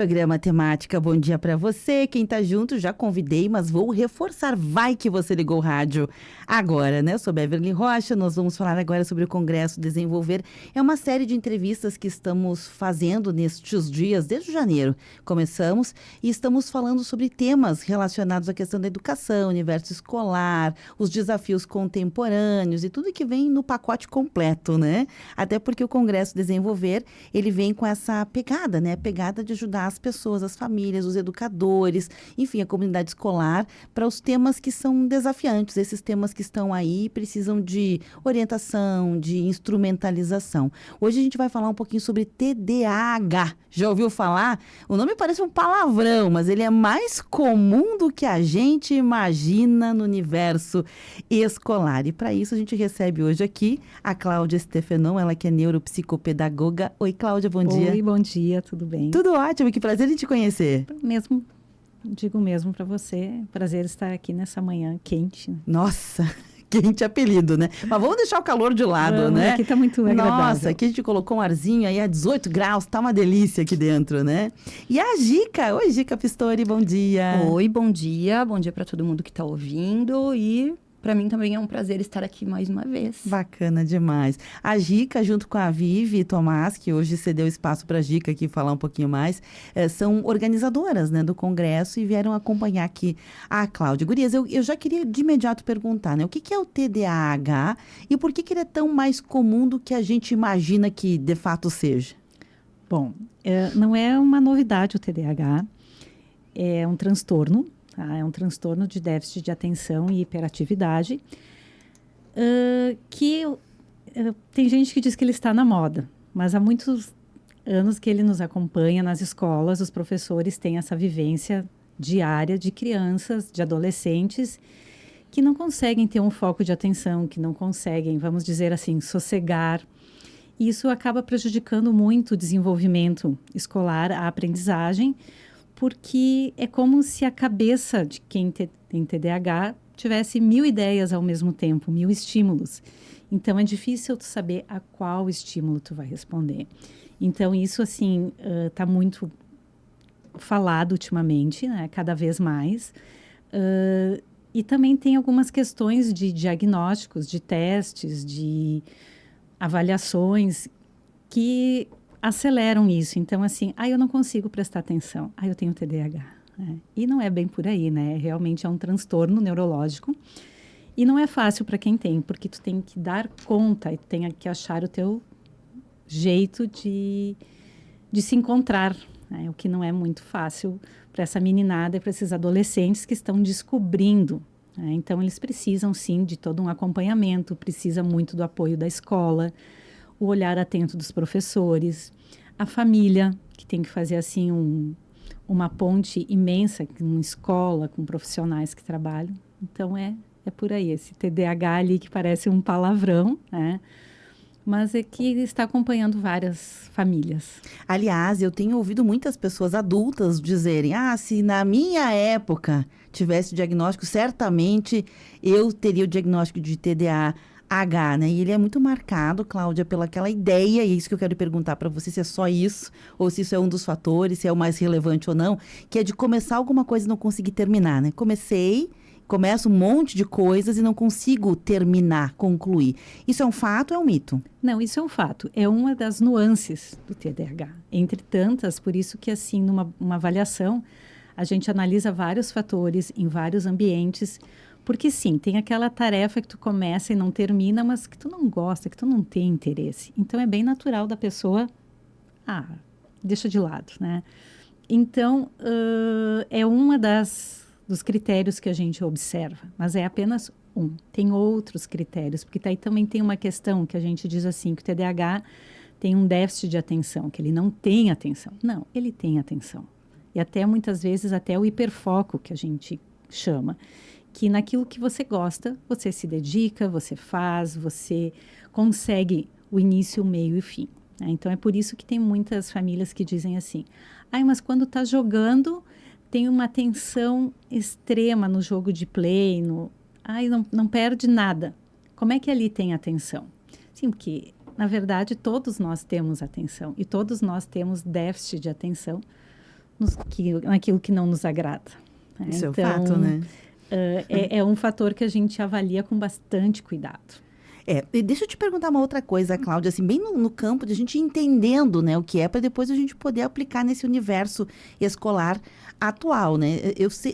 Programa Temática, bom dia para você. Quem tá junto, já convidei, mas vou reforçar. Vai que você ligou o rádio agora, né? Eu sou Beverly Rocha, nós vamos falar agora sobre o Congresso Desenvolver. É uma série de entrevistas que estamos fazendo nestes dias, desde janeiro. Começamos e estamos falando sobre temas relacionados à questão da educação, universo escolar, os desafios contemporâneos e tudo que vem no pacote completo, né? Até porque o Congresso Desenvolver, ele vem com essa pegada, né? Pegada de ajudar as pessoas, as famílias, os educadores, enfim, a comunidade escolar, para os temas que são desafiantes, esses temas que estão aí precisam de orientação, de instrumentalização. Hoje a gente vai falar um pouquinho sobre TDAH. Já ouviu falar? O nome parece um palavrão, mas ele é mais comum do que a gente imagina no universo escolar. E para isso a gente recebe hoje aqui a Cláudia Stefanon, ela que é neuropsicopedagoga. Oi, Cláudia, bom dia. Oi, bom dia, tudo bem? Tudo ótimo, que prazer em te conhecer. Mesmo, digo mesmo para você, prazer estar aqui nessa manhã quente. Nossa, quente apelido, né? Mas vamos deixar o calor de lado, né? Aqui tá muito agradável. Nossa, aqui a gente colocou um arzinho aí a 18 graus, tá uma delícia aqui dentro, né? E a Gica, oi Gica Pistori, bom dia. Oi, bom dia para todo mundo que está ouvindo e para mim também é um prazer estar aqui mais uma vez. Bacana demais. A Gica, junto com a Vivi Tomás, que hoje cedeu espaço para a Gica aqui falar um pouquinho mais, são organizadoras, né, do Congresso e vieram acompanhar aqui a Cláudia. Gurias, eu já queria de imediato perguntar, né, o que é o TDAH e por que ele é tão mais comum do que a gente imagina que de fato seja? Bom, não é uma novidade o TDAH, é um transtorno. É um transtorno de déficit de atenção e hiperatividade, tem gente que diz que ele está na moda, mas há muitos anos que ele nos acompanha nas escolas, os professores têm essa vivência diária de crianças, de adolescentes, que não conseguem ter um foco de atenção, que não conseguem, vamos dizer assim, sossegar. E isso acaba prejudicando muito o desenvolvimento escolar, a aprendizagem, porque é como se a cabeça de quem tem TDAH tivesse 1000 ideias ao mesmo tempo, 1000 estímulos. Então, é difícil tu saber a qual estímulo tu vai responder. Então, isso, assim, está muito falado ultimamente, né? Cada vez mais. E também tem algumas questões de diagnósticos, de testes, de avaliações que aceleram isso. Então, assim, eu não consigo prestar atenção. Eu tenho TDAH. E não é bem por aí, né? Realmente é um transtorno neurológico. E não é fácil para quem tem, porque tu tem que dar conta e tu tem que achar o teu jeito de se encontrar, né? O que não é muito fácil para essa meninada e para esses adolescentes que estão descobrindo. Né? Então, eles precisam, sim, de todo um acompanhamento, precisa muito do apoio da escola, o olhar atento dos professores, a família, que tem que fazer assim uma ponte imensa com escola, com profissionais que trabalham. Então, é por aí, esse TDAH ali que parece um palavrão, né? Mas é que está acompanhando várias famílias. Aliás, eu tenho ouvido muitas pessoas adultas dizerem, se na minha época tivesse diagnóstico, certamente eu teria o diagnóstico de TDAH. né? E ele é muito marcado, Cláudia, pela aquela ideia, e é isso que eu quero perguntar para você, se é só isso, ou se isso é um dos fatores, se é o mais relevante ou não, que é de começar alguma coisa e não conseguir terminar, né? Começo um monte de coisas e não consigo terminar, concluir. Isso é um fato ou é um mito? Não, isso é um fato. É uma das nuances do TDAH. Entre tantas, por isso que, assim, numa avaliação, a gente analisa vários fatores em vários ambientes. Porque sim, tem aquela tarefa que tu começa e não termina, mas que tu não gosta, que tu não tem interesse. Então, é bem natural da pessoa, deixa de lado, né? Então, é uma dos critérios que a gente observa, mas é apenas um. Tem outros critérios, porque aí também tem uma questão que a gente diz assim, que o TDAH tem um déficit de atenção, que ele não tem atenção. Não, ele tem atenção. E até muitas vezes, até o hiperfoco que a gente chama, que naquilo que você gosta, você se dedica, você faz, você consegue o início, o meio e o fim. Né? Então, é por isso que tem muitas famílias que dizem assim, mas quando está jogando, tem uma atenção extrema no jogo de play, não perde nada. Como é que ali tem atenção? Sim, porque, na verdade, todos nós temos atenção e todos nós temos déficit de atenção naquilo que não nos agrada. Né? Isso então, é um fato, né? É um fator que a gente avalia com bastante cuidado. E deixa eu te perguntar uma outra coisa, Cláudia, assim, bem no campo de a gente entendendo, né, o que é, para depois a gente poder aplicar nesse universo escolar atual, né?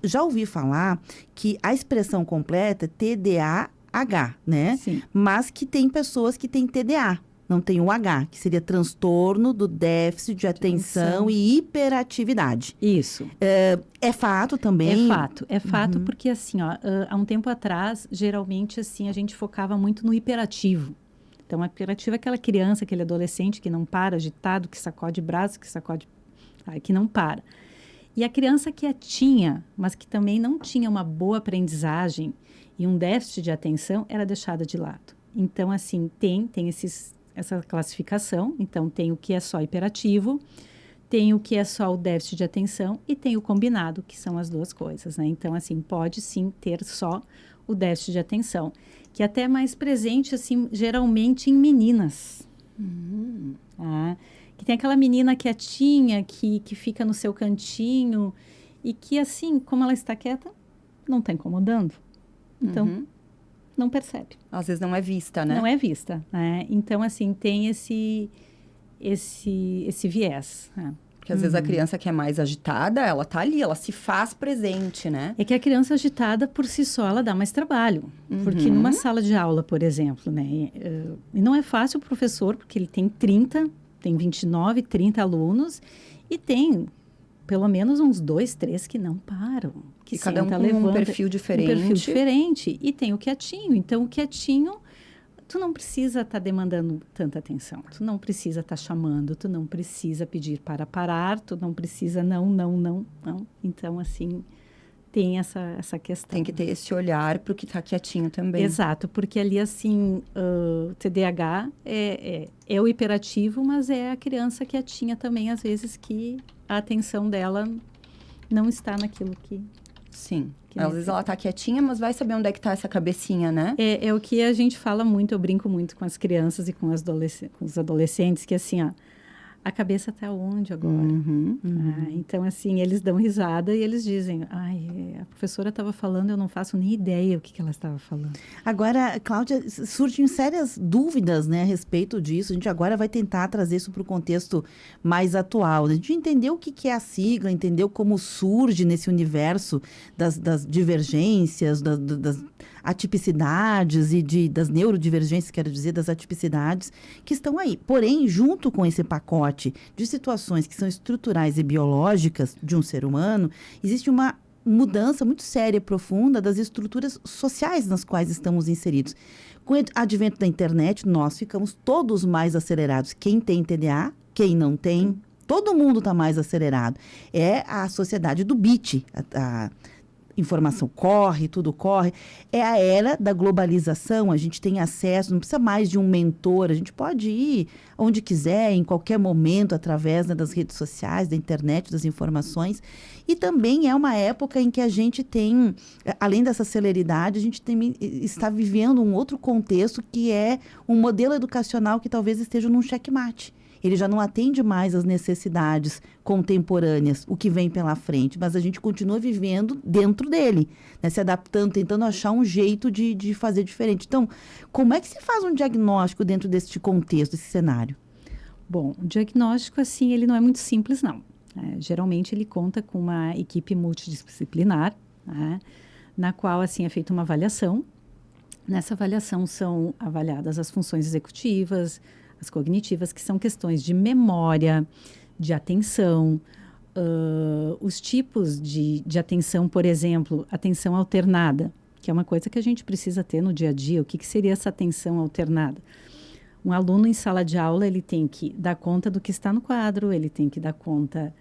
Já ouvi falar que a expressão completa é TDAH, né? Sim. Mas que tem pessoas que têm TDA, não tem o H, que seria transtorno do déficit de atenção e hiperatividade. Isso. É fato também? É fato porque, assim, ó, há um tempo atrás, geralmente, assim, a gente focava muito no hiperativo. Então, a hiperativo é aquela criança, aquele adolescente que não para, agitado, que sacode braço, que não para. E a criança quietinha, mas que também não tinha uma boa aprendizagem e um déficit de atenção, era deixada de lado. Então, assim, tem essa classificação. Então, tem o que é só hiperativo, tem o que é só o déficit de atenção e tem o combinado, que são as duas coisas, né? Então, assim, pode sim ter só o déficit de atenção, que é até mais presente, assim, geralmente em meninas. Tá? Que tem aquela menina quietinha, que fica no seu cantinho e que, assim, como ela está quieta, não está incomodando. Então, não percebe. Às vezes não é vista, né? Não é vista, né? Então, assim, tem esse viés. Né? Porque às vezes a criança que é mais agitada, ela tá ali, ela se faz presente, né? É que a criança agitada, por si só, ela dá mais trabalho. Porque numa sala de aula, por exemplo, né? E não é fácil o professor, porque ele tem 29, 30 alunos e tem pelo menos uns 2, 3 que não param. Que e cada um senta, com levanta, um perfil diferente. Um perfil diferente. E tem o quietinho. Então, o quietinho, tu não precisa estar demandando tanta atenção. Tu não precisa estar chamando. Tu não precisa pedir para parar. Tu não precisa não. Então, assim, tem essa questão. Tem que ter esse olhar para o que está quietinho também. Exato, porque ali, assim, o TDAH é o hiperativo, mas é a criança quietinha também, às vezes, que a atenção dela não está naquilo que... Sim, às vezes ela está quietinha, mas vai saber onde é que está essa cabecinha, né? É o que a gente fala muito, eu brinco muito com as crianças e com os adolescentes, que assim, ó, a cabeça está onde agora? Então, assim, eles dão risada e eles dizem, a professora estava falando, eu não faço nem ideia o que ela estava falando. Agora, Cláudia, surgem sérias dúvidas, né, a respeito disso. A gente agora vai tentar trazer isso para o contexto mais atual. A gente entendeu o que é a sigla, entendeu como surge nesse universo das divergências, das atipicidades e das neurodivergências, quero dizer, das atipicidades que estão aí. Porém, junto com esse pacote de situações que são estruturais e biológicas de um ser humano, existe uma mudança muito séria e profunda das estruturas sociais nas quais estamos inseridos. Com o advento da internet, nós ficamos todos mais acelerados. Quem tem TDA, quem não tem, todo mundo está mais acelerado. É a sociedade do bit, a informação corre, tudo corre. É a era da globalização, a gente tem acesso, não precisa mais de um mentor, a gente pode ir onde quiser, em qualquer momento, através, né, das redes sociais, da internet, das informações. E também é uma época em que a gente tem, além dessa celeridade, a gente está vivendo um outro contexto que é um modelo educacional que talvez esteja num checkmate. Ele já não atende mais às necessidades contemporâneas, o que vem pela frente, mas a gente continua vivendo dentro dele, né, se adaptando, tentando achar um jeito de fazer diferente. Então, como é que se faz um diagnóstico dentro deste contexto, desse cenário? Bom, o diagnóstico, assim, ele não é muito simples, não. Geralmente, ele conta com uma equipe multidisciplinar, né, na qual, assim, é feita uma avaliação. Nessa avaliação são avaliadas as funções executivas, as cognitivas, que são questões de memória, de atenção, os tipos de atenção, por exemplo, atenção alternada, que é uma coisa que a gente precisa ter no dia a dia. O que seria essa atenção alternada? Um aluno em sala de aula, ele tem que dar conta do que está no quadro, ele tem que dar conta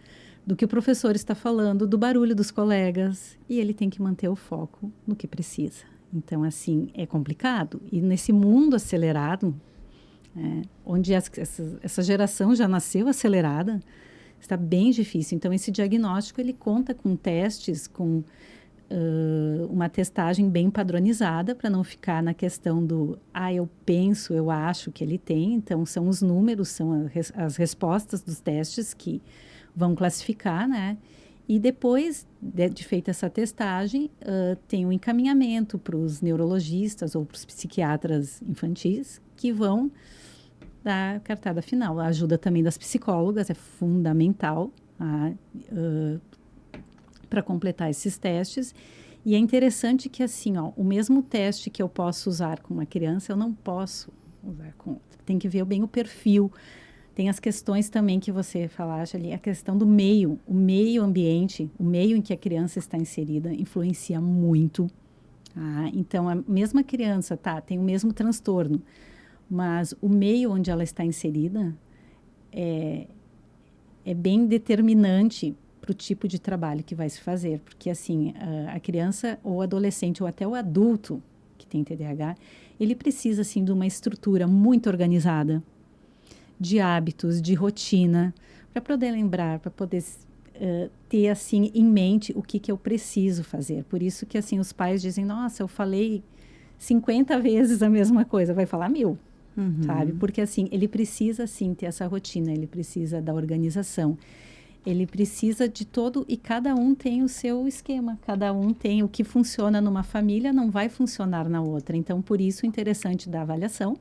do que o professor está falando, do barulho dos colegas, e ele tem que manter o foco no que precisa. Então, assim, é complicado. E nesse mundo acelerado, onde essa geração já nasceu acelerada, está bem difícil. Então, esse diagnóstico, ele conta com testes, com uma testagem bem padronizada, para não ficar na questão do, eu penso, eu acho que ele tem. Então, são os números, são as respostas dos testes que vão classificar, né? E depois de feita essa testagem, tem um encaminhamento para os neurologistas ou para os psiquiatras infantis que vão dar a cartada final. A ajuda também das psicólogas é fundamental para completar esses testes. E é interessante que, assim, ó, o mesmo teste que eu posso usar com uma criança, eu não posso usar com outra. Tem que ver bem o perfil. Tem as questões também que você falaste ali, a questão do meio, o meio ambiente, o meio em que a criança está inserida influencia muito. Então, a mesma criança, tem o mesmo transtorno, mas o meio onde ela está inserida é bem determinante para o tipo de trabalho que vai se fazer. Porque, assim, a criança ou adolescente ou até o adulto que tem TDAH, ele precisa, assim, de uma estrutura muito organizada, de hábitos, de rotina, para poder lembrar, para poder ter, assim, em mente o que eu preciso fazer. Por isso que, assim, os pais dizem, nossa, eu falei 50 vezes a mesma coisa, vai falar 1000, sabe? Porque, assim, ele precisa, sim, ter essa rotina, ele precisa da organização, ele precisa de todo, e cada um tem o seu esquema, cada um tem o que funciona numa família, não vai funcionar na outra. Então, por isso, o interessante da avaliação,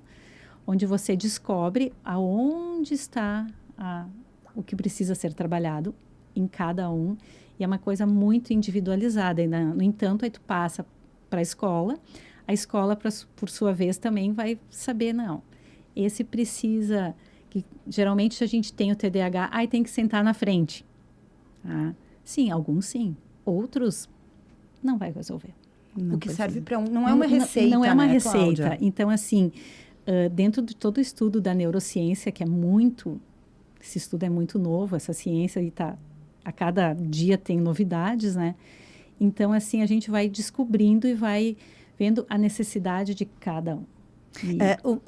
onde você descobre aonde está o que precisa ser trabalhado em cada um, e é uma coisa muito individualizada. E, no entanto, aí tu passa para a escola por sua vez, também vai saber, não, esse precisa, que geralmente a gente tem o TDAH, tem que sentar na frente. Sim, alguns sim, outros não vai resolver. O que serve para um não é uma receita, não é uma né, receita. Cláudia? Então, assim, dentro de todo o estudo da neurociência, que esse estudo é muito novo, essa ciência a cada dia tem novidades, né? Então, assim, a gente vai descobrindo e vai vendo a necessidade de cada um.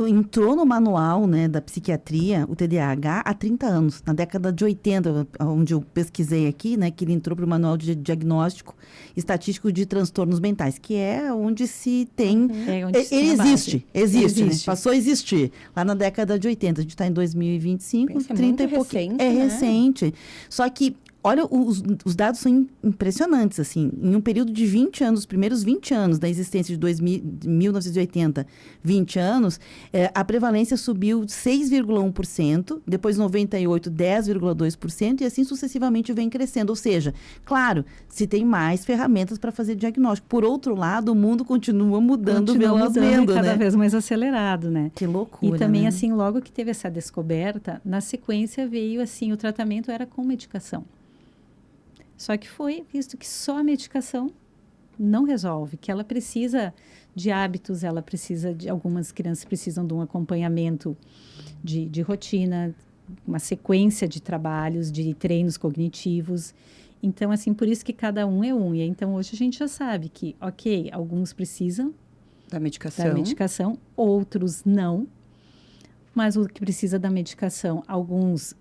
Entrou no manual, né, da psiquiatria, o TDAH, há 30 anos, na década de 80, onde eu pesquisei aqui, né, que ele entrou para o manual de diagnóstico estatístico de transtornos mentais, que é onde se tem... onde se tem existe, né? Passou a existir. Lá na década de 80, a gente está em 2025, Pensa, 30 e pouquinho. É recente. Só que, olha, os dados são impressionantes, assim. Em um período de 20 anos, os primeiros 20 anos da existência de 1980, 20 anos, a prevalência subiu 6,1%, depois 98, 10,2%, e assim sucessivamente vem crescendo. Ou seja, claro, se tem mais ferramentas para fazer diagnóstico. Por outro lado, o mundo continua mudando velozmente, cada né? vez mais acelerado, né? Que loucura, E também, né? assim, logo que teve essa descoberta, na sequência veio, assim, o tratamento era com medicação. Só que foi visto que só a medicação não resolve, que ela precisa de hábitos, algumas crianças precisam de um acompanhamento de rotina, uma sequência de trabalhos, de treinos cognitivos. Então, assim, por isso que cada um é um. E então, hoje a gente já sabe que, ok, alguns precisam da medicação, outros não, mas o que precisa da medicação, alguns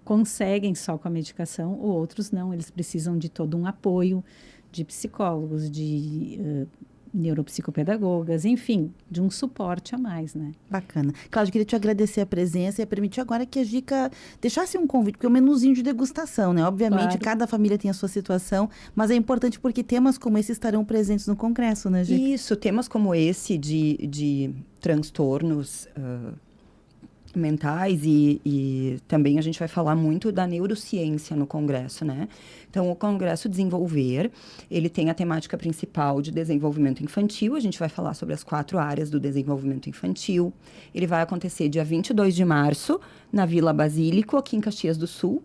conseguem só com a medicação, ou outros não, eles precisam de todo um apoio de psicólogos, de neuropsicopedagogas, enfim, de um suporte a mais, né? Bacana. Cláudia, queria te agradecer a presença e permitir agora que a Gica deixasse um convite, porque é um menuzinho de degustação, né? Obviamente, Claro. Cada família tem a sua situação, mas é importante porque temas como esse estarão presentes no congresso, né, Gica? Isso, temas como esse de transtornos mentais e também a gente vai falar muito da neurociência no congresso, né? Então, o Congresso Desenvolver, ele tem a temática principal de desenvolvimento infantil, a gente vai falar sobre as 4 áreas do desenvolvimento infantil. Ele vai acontecer dia 22 de março, na Vila Basílico, aqui em Caxias do Sul,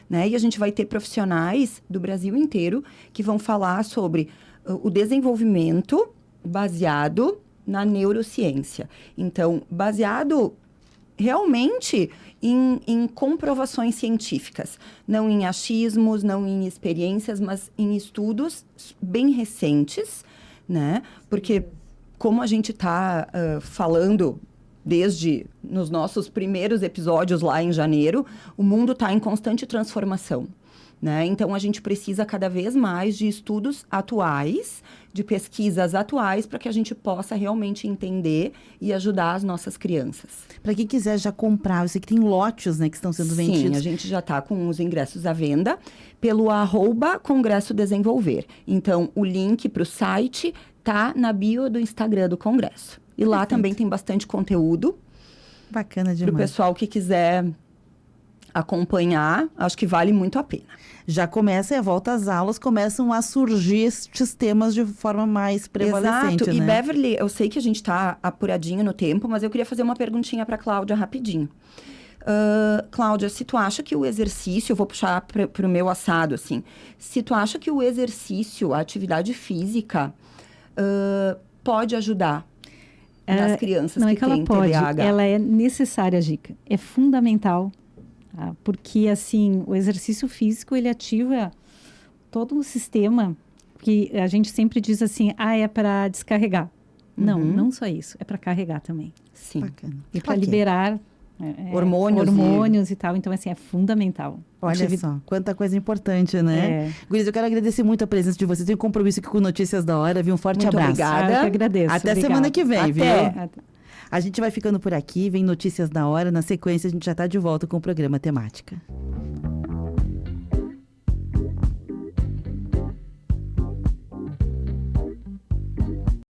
né? E a gente vai ter profissionais do Brasil inteiro que vão falar sobre o desenvolvimento baseado na neurociência. Então, baseado realmente em comprovações científicas, não em achismos, não em experiências, mas em estudos bem recentes, né? Porque, como a gente está falando desde nos nossos primeiros episódios lá em janeiro, o mundo está em constante transformação, né? Então, a gente precisa cada vez mais de estudos atuais, de pesquisas atuais, para que a gente possa realmente entender e ajudar as nossas crianças. Para quem quiser já comprar, eu sei que tem lotes, né, que estão sendo vendidos. Sim, a gente já está com os ingressos à venda pelo @Congresso Desenvolver. Então, o link para o site tá na bio do Instagram do Congresso. E lá também tem bastante conteúdo. Bacana Para o demais. pessoal que quiser acompanhar, acho que vale muito a pena. Já começa, e a volta às aulas, começam a surgir estes temas de forma mais prevalecente, Exato. E né? Beverly, eu sei que a gente está apuradinho no tempo, mas eu queria fazer uma perguntinha para a Cláudia rapidinho. Cláudia, se tu acha que o exercício, eu vou puxar para o meu assado, assim, se tu acha que o exercício, a atividade física, pode ajudar nas crianças não que é que ela têm pode, TDAH? ela é necessária, Gica. É fundamental, tá? Porque, assim, o exercício físico, ele ativa todo um sistema que a gente sempre diz assim, é para descarregar. Não, não só isso, é para carregar também. Sim. Bacana. E para Ok. liberar Hormônios e tal. Então, assim, é fundamental. Olha só, quanta coisa importante, né? É. Gurias, eu quero agradecer muito a presença de vocês. Tenho compromisso aqui com Notícias da Hora, viu? Um forte Muito abraço. obrigada. Eu que agradeço. Até Obrigada. semana que vem, viu? Até. A gente vai ficando por aqui, vem Notícias da Hora. Na sequência, a gente já está de volta com o programa Temática.